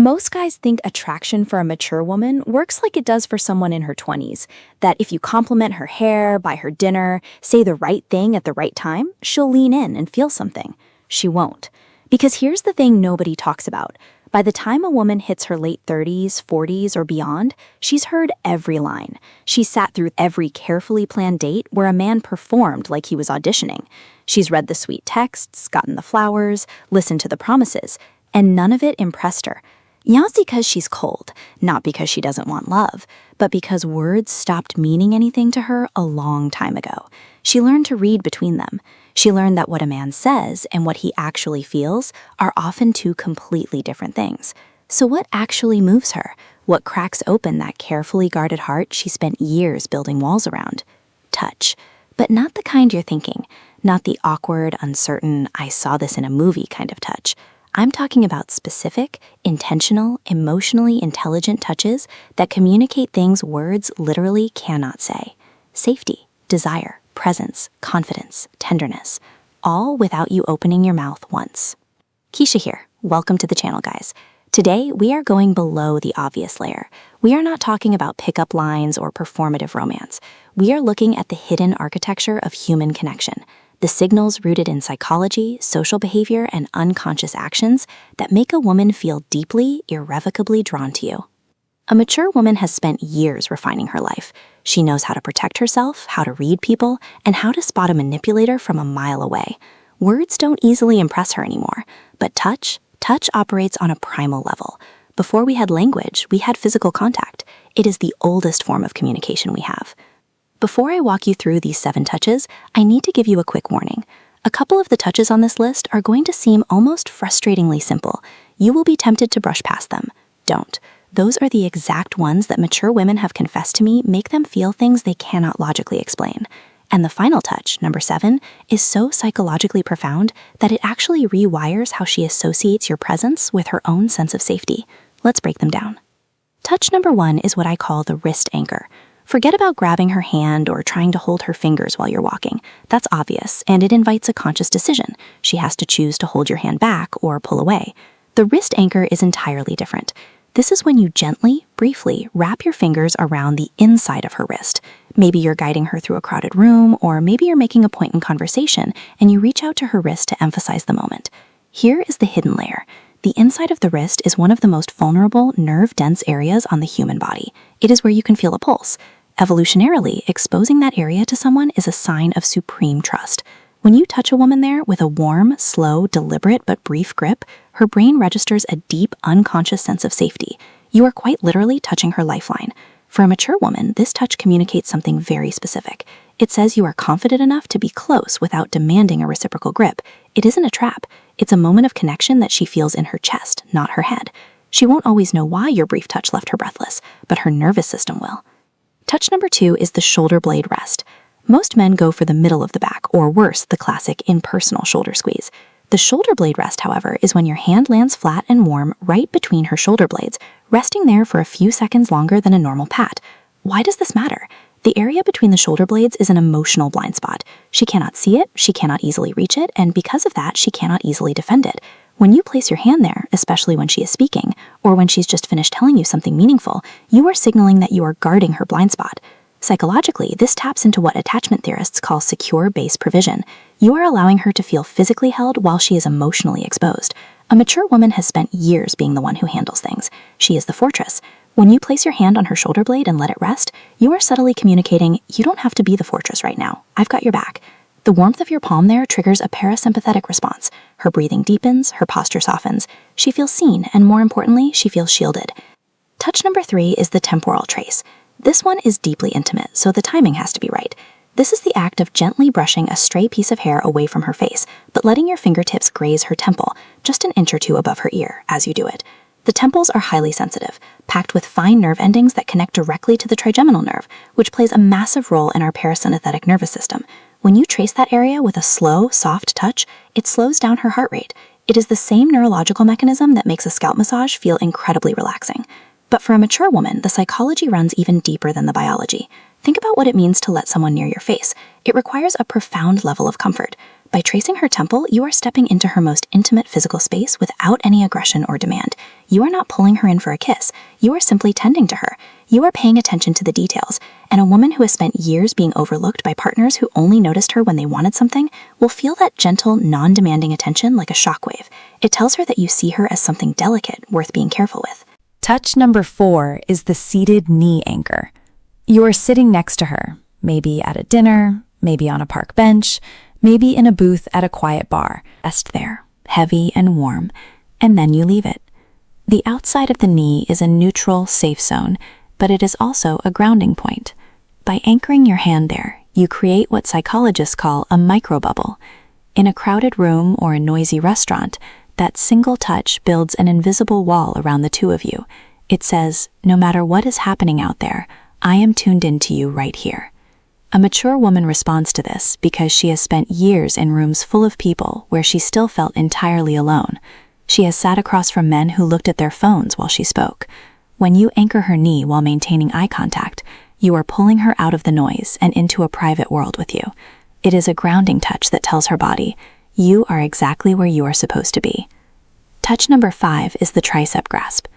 Most guys think attraction for a mature woman works like it does for someone in her 20s, that if you compliment her hair, buy her dinner, say the right thing at the right time, she'll lean in and feel something. She won't. Because here's the thing nobody talks about. By the time a woman hits her late 30s, 40s, or beyond, she's heard every line. She's sat through every carefully planned date where a man performed like he was auditioning. She's read the sweet texts, gotten the flowers, listened to the promises, and none of it impressed her. Not because she's cold, not because she doesn't want love, but because words stopped meaning anything to her a long time ago. She learned to read between them. She learned that what a man says and what he actually feels are often two completely different things. So what actually moves her? What cracks open that carefully guarded heart she spent years building walls around? Touch. But not the kind you're thinking. Not the awkward, uncertain, I saw this in a movie kind of touch. I'm talking about specific, intentional, emotionally intelligent touches that communicate things words literally cannot say. Safety, desire, presence, confidence, tenderness, all without you opening your mouth once. Keisha here. Welcome to the channel, guys. Today, we are going below the obvious layer. We are not talking about pickup lines or performative romance. We are looking at the hidden architecture of human connection, the signals rooted in psychology, social behavior, and unconscious actions that make a woman feel deeply, irrevocably drawn to you. A mature woman has spent years refining her life. She knows how to protect herself, how to read people, and how to spot a manipulator from a mile away. Words don't easily impress her anymore, but touch operates on a primal level. Before we had language, we had physical contact. It is the oldest form of communication we have. Before I walk you through these 7 touches, I need to give you a quick warning. A couple of the touches on this list are going to seem almost frustratingly simple. You will be tempted to brush past them. Don't. Those are the exact ones that mature women have confessed to me make them feel things they cannot logically explain. And the final touch, number 7, is so psychologically profound that it actually rewires how she associates your presence with her own sense of safety. Let's break them down. Touch number 1 is what I call the wrist anchor. Forget about grabbing her hand or trying to hold her fingers while you're walking. That's obvious, and it invites a conscious decision. She has to choose to hold your hand back or pull away. The wrist anchor is entirely different. This is when you gently, briefly, wrap your fingers around the inside of her wrist. Maybe you're guiding her through a crowded room, or maybe you're making a point in conversation, and you reach out to her wrist to emphasize the moment. Here is the hidden layer. The inside of the wrist is one of the most vulnerable, nerve-dense areas on the human body. It is where you can feel a pulse. Evolutionarily, exposing that area to someone is a sign of supreme trust. When you touch a woman there with a warm, slow, deliberate, but brief grip, her brain registers a deep, unconscious sense of safety. You are quite literally touching her lifeline. For a mature woman, this touch communicates something very specific. It says you are confident enough to be close without demanding a reciprocal grip. It isn't a trap. It's a moment of connection that she feels in her chest, not her head. She won't always know why your brief touch left her breathless, but her nervous system will. Touch number 2 is the shoulder blade rest. Most men go for the middle of the back, or worse, the classic impersonal shoulder squeeze. The shoulder blade rest, however, is when your hand lands flat and warm right between her shoulder blades, resting there for a few seconds longer than a normal pat. Why does this matter? The area between the shoulder blades is an emotional blind spot. She cannot see it, she cannot easily reach it, and because of that, she cannot easily defend it. When you place your hand there, especially when she is speaking, or when she's just finished telling you something meaningful, you are signaling that you are guarding her blind spot. Psychologically, this taps into what attachment theorists call secure base provision. You are allowing her to feel physically held while she is emotionally exposed. A mature woman has spent years being the one who handles things. She is the fortress. When you place your hand on her shoulder blade and let it rest, you are subtly communicating, you don't have to be the fortress right now. I've got your back. The warmth of your palm there triggers a parasympathetic response. Her breathing deepens, her posture softens. She feels seen, and more importantly, she feels shielded. Touch number 3 is the temporal trace. This one is deeply intimate, so the timing has to be right. This is the act of gently brushing a stray piece of hair away from her face, but letting your fingertips graze her temple, just an inch or two above her ear, as you do it. The temples are highly sensitive, packed with fine nerve endings that connect directly to the trigeminal nerve, which plays a massive role in our parasympathetic nervous system. When you trace that area with a slow, soft touch, it slows down her heart rate. It is the same neurological mechanism that makes a scalp massage feel incredibly relaxing. But for a mature woman, the psychology runs even deeper than the biology. Think about what it means to let someone near your face. It requires a profound level of comfort. By tracing her temple, you are stepping into her most intimate physical space without any aggression or demand. You are not pulling her in for a kiss. You are simply tending to her. You are paying attention to the details, and a woman who has spent years being overlooked by partners who only noticed her when they wanted something will feel that gentle, non-demanding attention like a shockwave. It tells her that you see her as something delicate, worth being careful with. Touch number 4 is the seated knee anchor. You are sitting next to her, maybe at a dinner, maybe on a park bench, maybe in a booth at a quiet bar. Rest there, heavy and warm, and then you leave it. The outside of the knee is a neutral, safe zone, but it is also a grounding point. By anchoring your hand there, you create what psychologists call a microbubble. In a crowded room or a noisy restaurant, that single touch builds an invisible wall around the two of you. It says, no matter what is happening out there, I am tuned into you right here. A mature woman responds to this because she has spent years in rooms full of people where she still felt entirely alone. She has sat across from men who looked at their phones while she spoke. When you anchor her knee while maintaining eye contact, you are pulling her out of the noise and into a private world with you. It is a grounding touch that tells her body, you are exactly where you are supposed to be. Touch number 5 is the tricep grasp.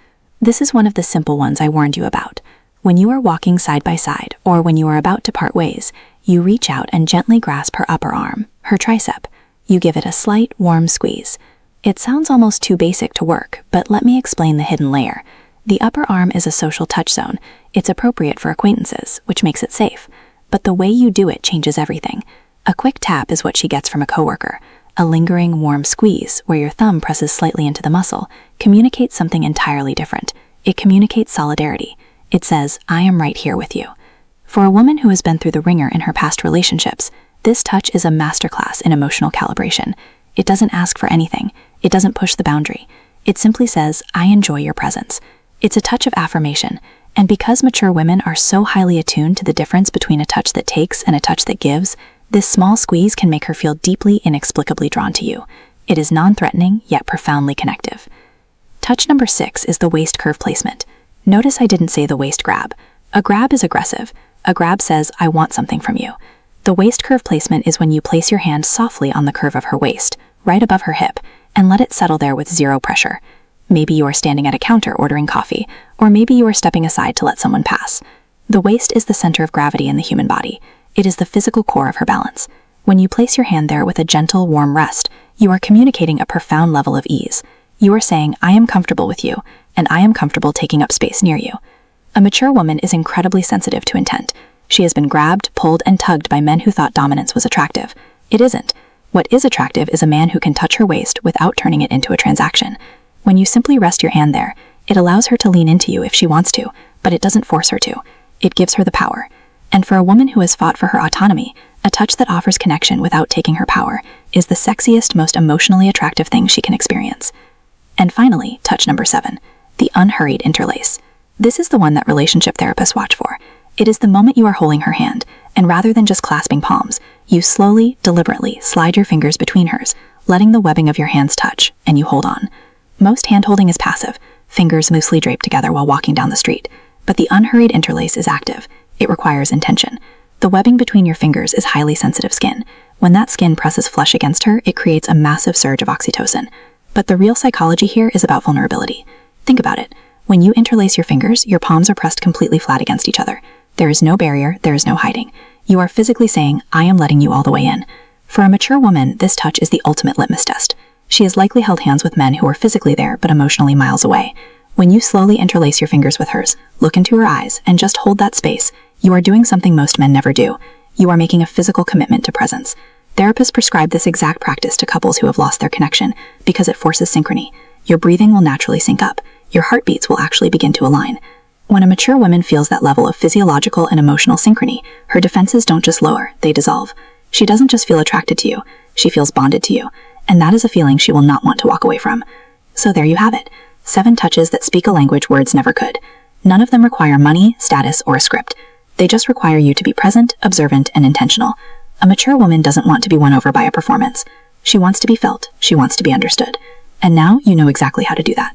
This is one of the simple ones I warned you about. When you are walking side by side, or when you are about to part ways, you reach out and gently grasp her upper arm, her tricep. You give it a slight, warm squeeze. It sounds almost too basic to work, but let me explain the hidden layer. The upper arm is a social touch zone. It's appropriate for acquaintances, which makes it safe. But the way you do it changes everything. A quick tap is what she gets from a coworker. A lingering, warm squeeze, where your thumb presses slightly into the muscle, communicates something entirely different. It communicates solidarity. It says, I am right here with you. For a woman who has been through the ringer in her past relationships, this touch is a masterclass in emotional calibration. It doesn't ask for anything. It doesn't push the boundary. It simply says, I enjoy your presence. It's a touch of affirmation, and because mature women are so highly attuned to the difference between a touch that takes and a touch that gives, this small squeeze can make her feel deeply, inexplicably drawn to you. It is non-threatening, yet profoundly connective. Touch number 6 is the waist curve placement. Notice I didn't say the waist grab. A grab is aggressive. A grab says, I want something from you. The waist curve placement is when you place your hand softly on the curve of her waist, right above her hip, and let it settle there with zero pressure. Maybe you are standing at a counter ordering coffee, or maybe you are stepping aside to let someone pass. The waist is the center of gravity in the human body. It is the physical core of her balance. When you place your hand there with a gentle, warm rest, you are communicating a profound level of ease. You are saying, I am comfortable with you, and I am comfortable taking up space near you. A mature woman is incredibly sensitive to intent. She has been grabbed, pulled, and tugged by men who thought dominance was attractive. It isn't. What is attractive is a man who can touch her waist without turning it into a transaction. When you simply rest your hand there, it allows her to lean into you if she wants to, but it doesn't force her to. It gives her the power. And for a woman who has fought for her autonomy, a touch that offers connection without taking her power is the sexiest, most emotionally attractive thing she can experience. And finally, touch number 7, the unhurried interlace. This is the one that relationship therapists watch for. It is the moment you are holding her hand, and rather than just clasping palms, you slowly, deliberately slide your fingers between hers, letting the webbing of your hands touch, and you hold on. Most hand-holding is passive, fingers loosely draped together while walking down the street. But the unhurried interlace is active. It requires intention. The webbing between your fingers is highly sensitive skin. When that skin presses flush against her, it creates a massive surge of oxytocin. But the real psychology here is about vulnerability. Think about it. When you interlace your fingers, your palms are pressed completely flat against each other. There is no barrier, there is no hiding. You are physically saying, I am letting you all the way in. For a mature woman, this touch is the ultimate litmus test. She has likely held hands with men who are physically there but emotionally miles away. When you slowly interlace your fingers with hers, look into her eyes, and just hold that space, you are doing something most men never do. You are making a physical commitment to presence. Therapists prescribe this exact practice to couples who have lost their connection because it forces synchrony. Your breathing will naturally sync up. Your heartbeats will actually begin to align. When a mature woman feels that level of physiological and emotional synchrony, her defenses don't just lower, they dissolve. She doesn't just feel attracted to you, she feels bonded to you. And that is a feeling she will not want to walk away from. So there you have it. 7 touches that speak a language words never could. None of them require money, status, or a script. They just require you to be present, observant, and intentional. A mature woman doesn't want to be won over by a performance. She wants to be felt. She wants to be understood. And now you know exactly how to do that.